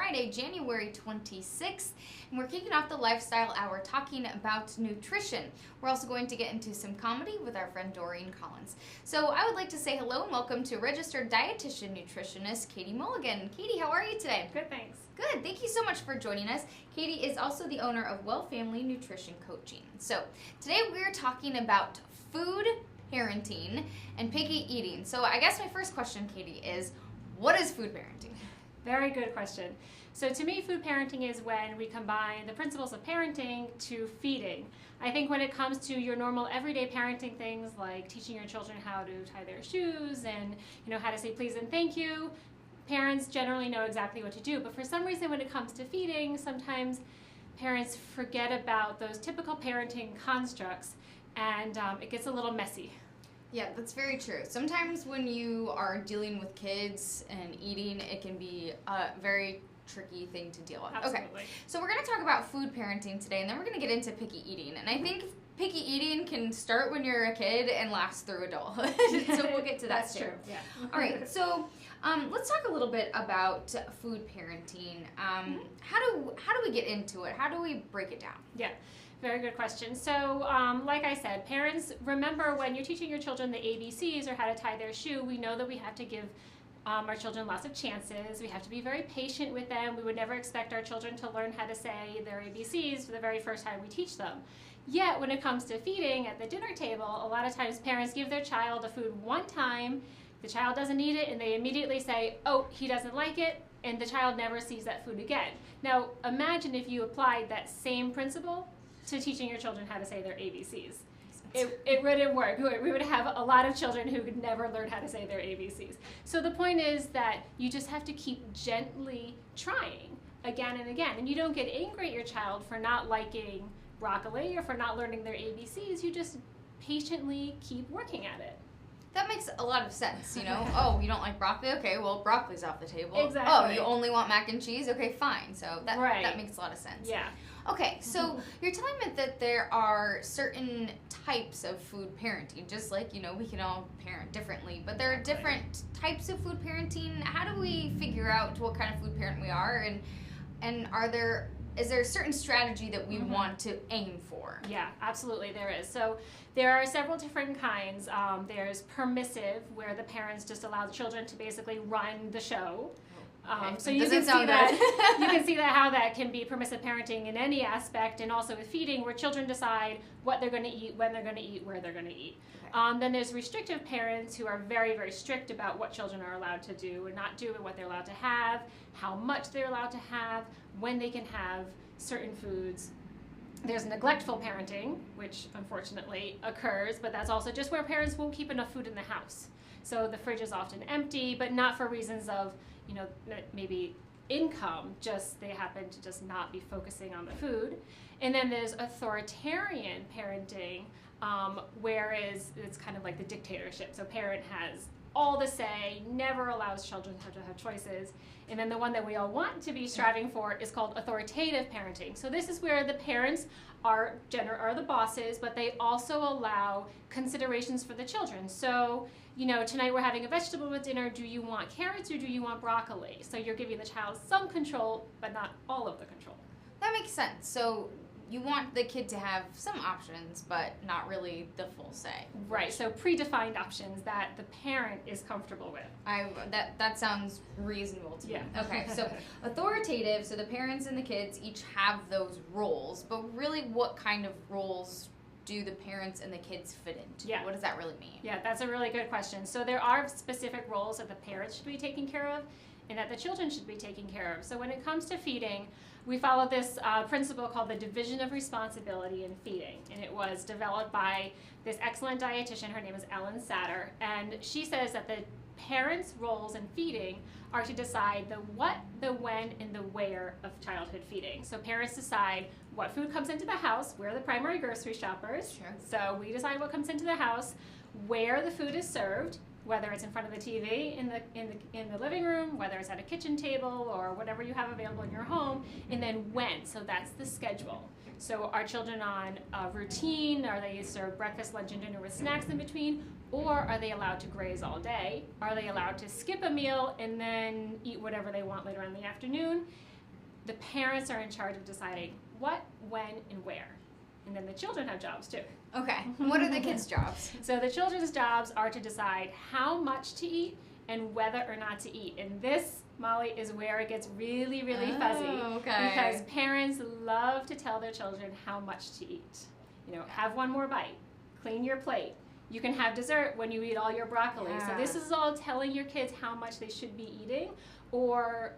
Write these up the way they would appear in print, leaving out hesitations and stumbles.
Friday, January 26th, and we're kicking off the Lifestyle Hour talking about nutrition. We're also going to get into some comedy with our friend Doreen Collins. So I would like to say hello and welcome to registered dietitian nutritionist Katie Mulligan. Katie, how are you today? Good, thanks. Good. Thank you so much for joining us. Katie is also the owner of WellFamily Nutrition Coaching. So today we're talking about food, parenting, and picky eating. So I guess my first question, Katie, is what is food parenting? Very good question. So to me, food parenting is when we combine the principles of parenting to feeding. I think when it comes to your normal everyday parenting things like teaching your children how to tie their shoes and how to say please and thank you, parents generally know exactly what to do. But for some reason when it comes to feeding, sometimes parents forget about those typical parenting constructs and it gets a little messy. Yeah, that's very true. Sometimes when you are dealing with kids and eating, it can be a very tricky thing to deal with. Absolutely. Okay, so we're going to talk about food parenting today, and then we're going to get into picky eating. And I think picky eating can start when you're a kid and last through adulthood. So we'll get to that That's too. true. Yeah. All right, so let's talk a little bit about food parenting. How do we get into it? How do we break it down? Yeah. Very good question. So, like I said, parents, remember when you're teaching your children the ABCs or how to tie their shoe, we know that we have to give our children lots of chances. We have to be very patient with them. We would never expect our children to learn how to say their ABCs for the very first time we teach them. Yet, when it comes to feeding at the dinner table, a lot of times parents give their child a food one time, the child doesn't eat it, and they immediately say, oh, he doesn't like it, and the child never sees that food again. Now, imagine if you applied that same principle to teaching your children how to say their ABCs. It wouldn't work. We would have a lot of children who could never learn how to say their ABCs. So the point is that you just have to keep gently trying again and again. And you don't get angry at your child for not liking broccoli or for not learning their ABCs. You just patiently keep working at it. That makes a lot of sense, Oh, you don't like broccoli? Okay, well, broccoli's off the table. Exactly. Oh, you only want mac and cheese? Okay, fine. So that makes a lot of sense. Yeah. Okay, so you're telling me that there are certain types of food parenting, just like, we can all parent differently, but there are different types of food parenting. How do we figure out what kind of food parent we are, and is there a certain strategy that we want to aim for? Yeah, absolutely there is. So there are several different kinds. There's permissive, where the parents just allow the children to basically run the show. So you can see that you can see that how that can be permissive parenting in any aspect, and also with feeding, where children decide what they're going to eat, when they're going to eat, where they're going to eat. Okay. Then there's restrictive parents who are very, very strict about what children are allowed to do and not do, and what they're allowed to have, how much they're allowed to have, when they can have certain foods. There's neglectful parenting, which unfortunately occurs, but that's also just where parents won't keep enough food in the house. So the fridge is often empty, but not for reasons of maybe income, just they happen to just not be focusing on the food. And then there's authoritarian parenting, whereas it's kind of like the dictatorship. So parent has all the say, never allows children to have choices. And then the one that we all want to be striving for is called authoritative parenting. So this is where the parents are the bosses, but they also allow considerations for the children. So, tonight we're having a vegetable with dinner. Do you want carrots or do you want broccoli? So you're giving the child some control, but not all of the control. That makes sense. So you want the kid to have some options, but not really the full say. Right. So predefined options that the parent is comfortable with. That sounds reasonable to me. Yeah. Okay. So authoritative. So the parents and the kids each have those roles, but really, what kind of roles do the parents and the kids fit into? Yeah. What does that really mean? Yeah, that's a really good question. So there are specific roles that the parents should be taking care of and that the children should be taking care of. So when it comes to feeding, we follow this principle called the division of responsibility in feeding. And it was developed by this excellent dietitian. Her name is Ellen Satter. And she says that the parents' roles in feeding are to decide the what, the when, and the where of childhood feeding. So parents decide what food comes into the house. We're the primary grocery shoppers. Sure. So we decide what comes into the house, where the food is served, whether it's in front of the TV in the living room, whether it's at a kitchen table or whatever you have available in your home, and then when. So that's the schedule. So are children on a routine? Are they served breakfast, lunch, and dinner with snacks in between? Or are they allowed to graze all day? Are they allowed to skip a meal and then eat whatever they want later on in the afternoon? the parents are in charge of deciding what, when, and where. And then the children have jobs too. Okay. What are the kids' jobs? So the children's jobs are to decide how much to eat and whether or not to eat. And this, Molly, is where it gets really, really fuzzy. Okay. Because parents love to tell their children how much to eat. You know, have one more bite, clean your plate. You can have dessert when you eat all your broccoli. Yeah. So this is all telling your kids how much they should be eating. Or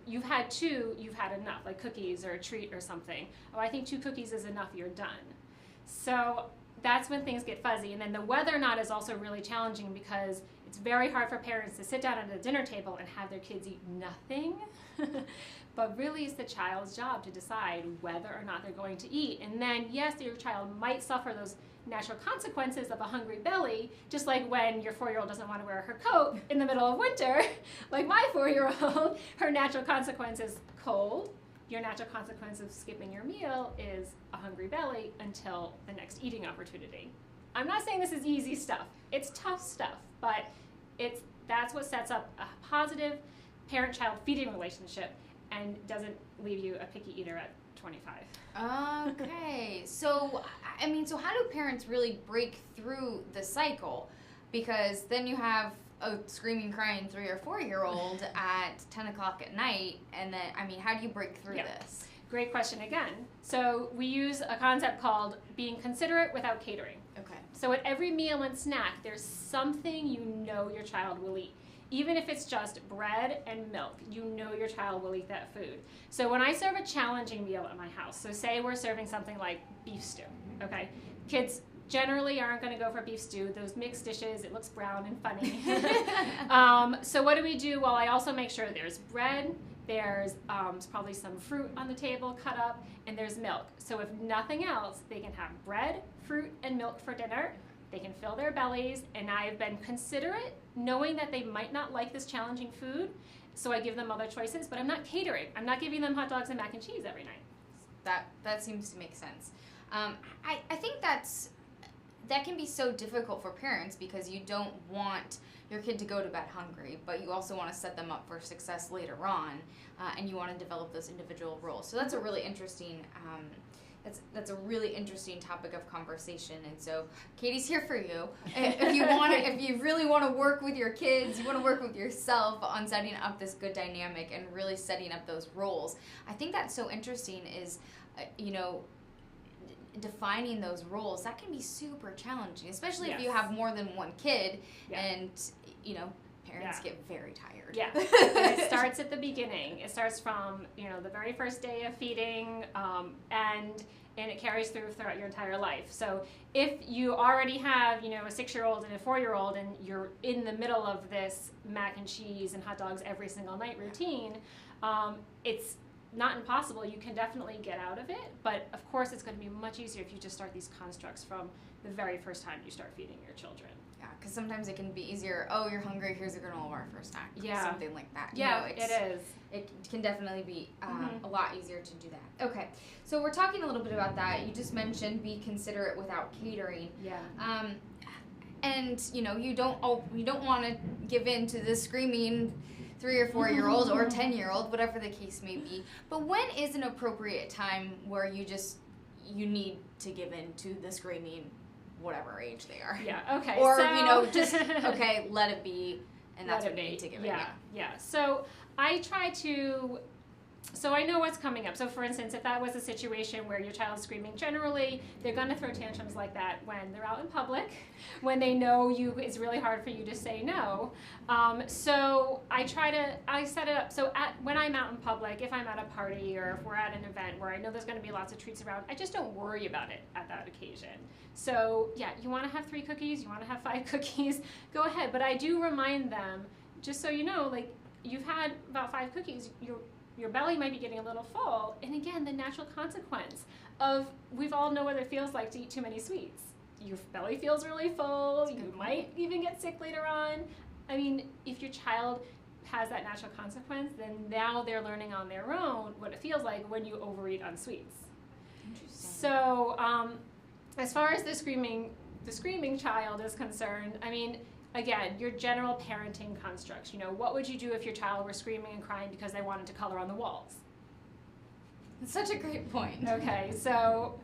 you've had two, you've had enough, like cookies or a treat or something. Oh, I think 2 cookies is enough, you're done. So that's when things get fuzzy. And then the whether or not is also really challenging because it's very hard for parents to sit down at a dinner table and have their kids eat nothing. But really it's the child's job to decide whether or not they're going to eat. And then, yes, your child might suffer those natural consequences of a hungry belly, just like when your 4-year-old doesn't want to wear her coat in the middle of winter, like my 4-year-old, her natural consequence is cold. Your natural consequence of skipping your meal is a hungry belly until the next eating opportunity. I'm not saying this is easy stuff. It's tough stuff, but that's what sets up a positive parent-child feeding relationship and doesn't leave you a picky eater at 25. Okay. So, I mean, so how do parents really break through the cycle? Because then you have a screaming, crying 3 or 4-year-old at 10 o'clock at night, and then, I mean, how do you break through this? Great question again. So we use a concept called being considerate without catering. Okay. So at every meal and snack, there's something you know your child will eat. Even if it's just bread and milk, you know your child will eat that food. So when I serve a challenging meal at my house, so say we're serving something like beef stew, okay? Kids generally aren't going to go for beef stew. Those mixed dishes, it looks brown and funny. So what do we do? Well, I also make sure there's bread, there's probably some fruit on the table cut up, and there's milk. So if nothing else, they can have bread, fruit, and milk for dinner. They can fill their bellies, and I've been considerate, knowing that they might not like this challenging food, so I give them other choices, but I'm not catering. I'm not giving them hot dogs and mac and cheese every night. That seems to make sense. I think that can be so difficult for parents because you don't want your kid to go to bed hungry, but you also want to set them up for success later on, and you want to develop those individual roles. So that's a really interesting that's a really interesting topic of conversation. And so Katie's here for you. If you really want to work with your kids, you want to work with yourself on setting up this good dynamic and really setting up those roles. I think that's so interesting is, defining those roles. That can be super challenging, especially if you have more than one kid and, parents get very tired. Yeah, it starts at the beginning. It starts from, the very first day of feeding, and it carries throughout your entire life. So if you already have, a 6-year-old and a 4-year-old and you're in the middle of this mac and cheese and hot dogs every single night routine, it's not impossible. You can definitely get out of it, but of course it's going to be much easier if you just start these constructs from the very first time you start feeding your children. Yeah, because sometimes it can be easier. Oh, you're hungry. Here's a granola bar for a snack. Yeah, something like that. Yeah, it is. It can definitely be a lot easier to do that. Okay, so we're talking a little bit about that. You just mentioned be considerate without catering. Yeah. And you don't want to give in to the screaming 3 or 4-year-old or 10-year-old, whatever the case may be. But when is an appropriate time where you need to give in to the screaming, whatever age they are? Yeah. Okay. Or just let it be, and that's when you need to give in. Yeah. So I try to. So I know what's coming up. So for instance, if that was a situation where your child is screaming, generally they're going to throw tantrums like that when they're out in public, when they know it's really hard for you to say no. So I set it up. So when I'm out in public, if I'm at a party or if we're at an event where I know there's going to be lots of treats around, I just don't worry about it at that occasion. So yeah, you want to have 3 cookies, you want to have 5 cookies, go ahead. But I do remind them, just so you know, like you've had about 5 cookies, your belly might be getting a little full, and again, the natural consequence of, we've all know what it feels like to eat too many sweets. Your belly feels really full, you might even get sick later on. I mean, if your child has that natural consequence, then now they're learning on their own what it feels like when you overeat on sweets. Interesting. So, as far as the screaming child is concerned, I mean, again, your general parenting constructs. What would you do if your child were screaming and crying because they wanted to color on the walls? It's such a great point. Okay, so,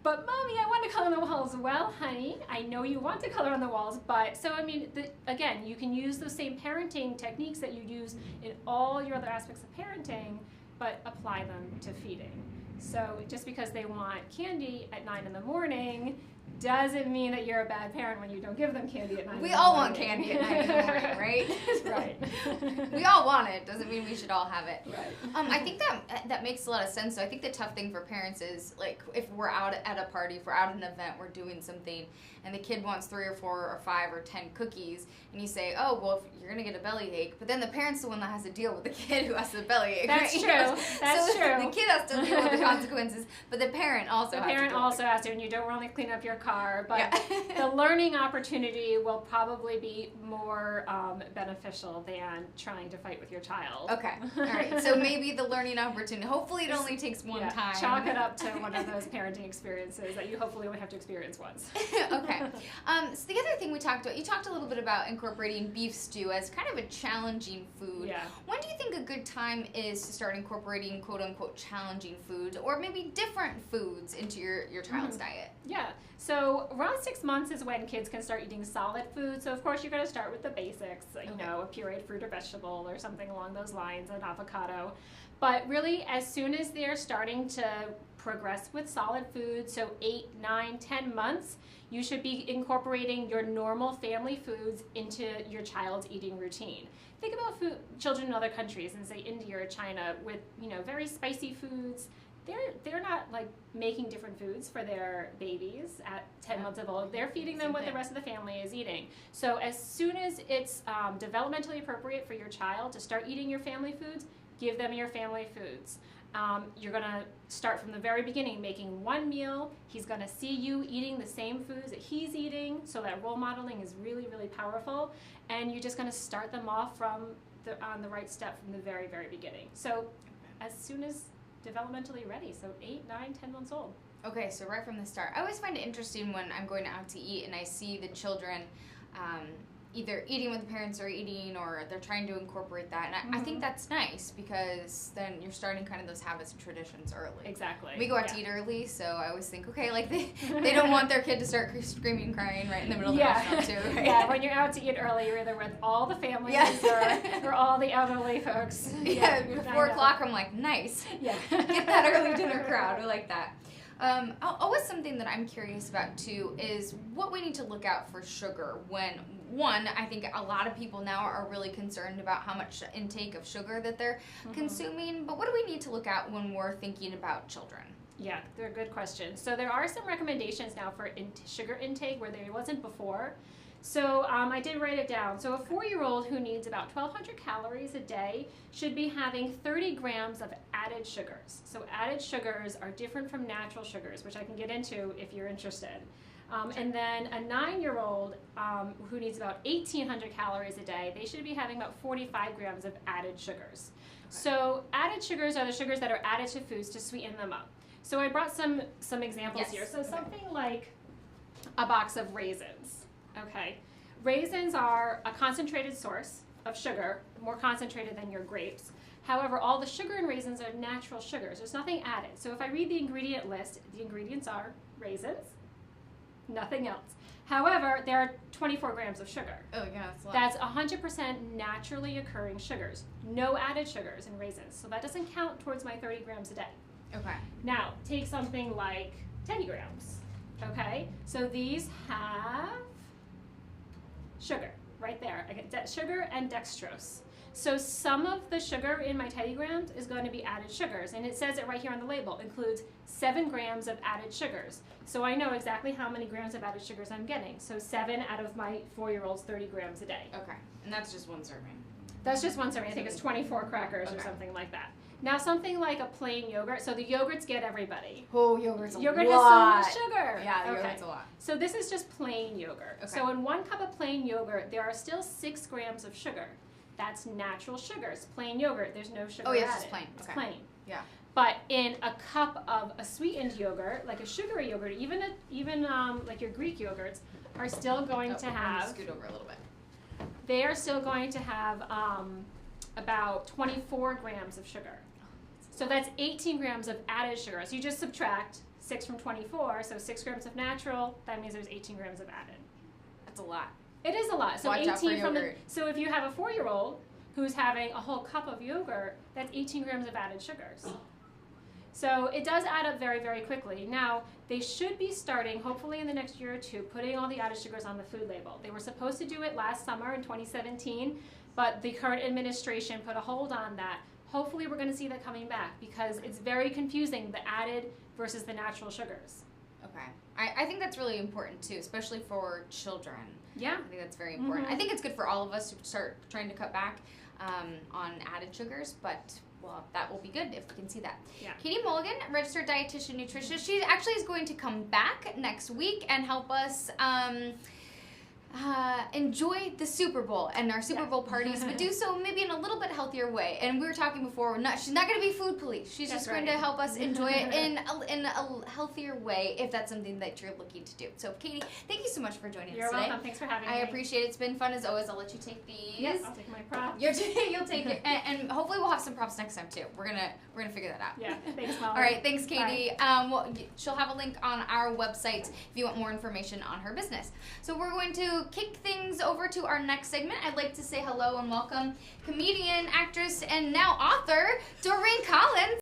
but Mommy, I want to color on the walls. Well, honey, I know you want to color on the walls, but, so I mean, again, you can use those same parenting techniques that you use in all your other aspects of parenting, but apply them to feeding. So just because they want candy at 9 in the morning doesn't mean that you're a bad parent when you don't give them candy at 9 in the morning. We all want candy at 9 in the morning, right? Right. We all want it. Doesn't mean we should all have it. Right. I think that makes a lot of sense. So I think the tough thing for parents is, like, if we're out at a party, if we're out at an event, we're doing something, and the kid wants 3 or 4 or 5 or 10 cookies, and you say, oh, well, if you're going to get a bellyache, but then the parent's the one that has to deal with the kid who has the bellyache. That's right? true. That's true. The kid has to deal with the consequences, but the parent also has to. The parent also has to, and you don't want to clean up your car, but the learning opportunity will probably be more beneficial than trying to fight with your child. Okay. All right. So maybe the learning opportunity, hopefully it only takes one time. Chalk it up to one of those parenting experiences that you hopefully only have to experience once. Okay. So the other thing we talked about, you talked a little bit about incorporating beef stew as kind of a challenging food. Yeah. When do you think a good time is to start incorporating quote-unquote challenging foods or maybe different foods into your child's diet? Yeah. So around 6 months is when kids can start eating solid food. So of course you're going to start with the basics, you know, a pureed fruit or vegetable or something along those lines, an avocado. But really, as soon as they're starting to progress with solid food, so 8, 9, 10 months, you should be incorporating your normal family foods into your child's eating routine. Think about children in other countries, and say India or China, with, you know, very spicy foods. They're not like making different foods for their babies at 10 months of old. They're feeding them what the rest of the family is eating. So as soon as it's developmentally appropriate for your child to start eating your family foods, give them your family foods. You're going to start from the very beginning, making one meal. He's going to see you eating the same foods that he's eating, so that role modeling is really, really powerful. And you're just going to start them off on the right step from the very, very beginning. So as soon as developmentally ready, so 8, 9, 10 months old. Okay, so right from the start. I always find it interesting when I'm going out to eat and I see the children either eating with the parents or eating, or they're trying to incorporate that. And I think that's nice, because then you're starting kind of those habits and traditions early. Exactly. We go out to eat early, so I always think, okay, like they don't want their kid to start screaming and crying right in the middle of the restaurant too, right? Yeah, when you're out to eat early, you're either with all the families or all the elderly folks. Yeah, 4 o'clock, I'm like, nice. Yeah. Get that early dinner crowd. I like that. Always something that I'm curious about too is what we need to look out for sugar when, one, I think a lot of people now are really concerned about how much intake of sugar that they're consuming, but what do we need to look out when we're thinking about children? Yeah, they're a good question. So there are some recommendations now for sugar intake where there wasn't before. So I did write it down. So a 4-year-old who needs about 1,200 calories a day should be having 30 grams of added sugars. So added sugars are different from natural sugars, which I can get into if you're interested. And then a 9-year-old who needs about 1,800 calories a day, they should be having about 45 grams of added sugars. So added sugars are the sugars that are added to foods to sweeten them up. So I brought some examples here. So something like a box of raisins. Okay, raisins are a concentrated source of sugar, more concentrated than your grapes. However, all the sugar in raisins are natural sugars. There's nothing added. So if I read the ingredient list, the ingredients are raisins, nothing else. However, there are 24 grams of sugar. Oh, yeah, that's a lot. That's 100% naturally occurring sugars. No added sugars in raisins. So that doesn't count towards my 30 grams a day. Okay. Now, take something like Teddy Grahams. Okay, so these have sugar right there. I get sugar and dextrose. So some of the sugar in my Teddy Grahams is going to be added sugars, and it says it right here on the label. Includes 7 grams of added sugars. So I know exactly how many grams of added sugars I'm getting. So 7 out of my 4-year-old's 30 grams a day. Okay, and that's just one serving. That's just one serving. I think it's 24 crackers or something like that. Now something like a plain yogurt. So the yogurts get everybody. Oh, yogurt's a lot. Yogurt has so much sugar. Yeah, yogurt's a lot. So this is just plain yogurt. Okay. So in 1 cup of plain yogurt, there are still 6 grams of sugar. That's natural sugars. Plain yogurt, there's no sugar added. It's just plain. It's plain. Yeah. But in a cup of a sweetened yogurt, like a sugary yogurt, even like your Greek yogurts, are still going to have. Scoot over a little bit. They are still going to have about 24 grams of sugar. So that's 18 grams of added sugar. So you just subtract 6 from 24, so 6 grams of natural, that means there's 18 grams of added. That's a lot. It is a lot. So Watch out for 18 from the, yogurt. so if you have a 4-year-old who's having a whole cup of yogurt, that's 18 grams of added sugars. So it does add up very, very quickly. Now, they should be starting, hopefully in the next year or two, putting all the added sugars on the food label. They were supposed to do it last summer in 2017, but the current administration put a hold on that. Hopefully we're going to see that coming back because it's very confusing, the added versus the natural sugars. Okay. I think that's really important too, especially for children. Yeah. I think that's very important. I think it's good for all of us to start trying to cut back on added sugars, but well, that will be good if we can see that. Yeah. Katie Mulligan, registered dietitian nutritionist, she actually is going to come back next week and help us enjoy the Super Bowl and our Super Bowl parties, but do so maybe in a little bit healthier way. And we were talking before, she's not going to be food police. She's just going to help us enjoy it in a healthier way if that's something that you're looking to do. So, Katie, thank you so much for joining us today. You're welcome. Thanks for having me. I appreciate it. It's been fun as always. I'll let you take these. Yes, I'll take my props. You'll take it, and hopefully we'll have some props next time too. We're gonna figure that out. Yeah. Thanks, Molly. All right. Thanks, Katie. Bye. She'll have a link on our website if you want more information on her business. So we're going to kick things over to our next segment. I'd like to say hello and welcome comedian, actress, and now author Doreen Collins.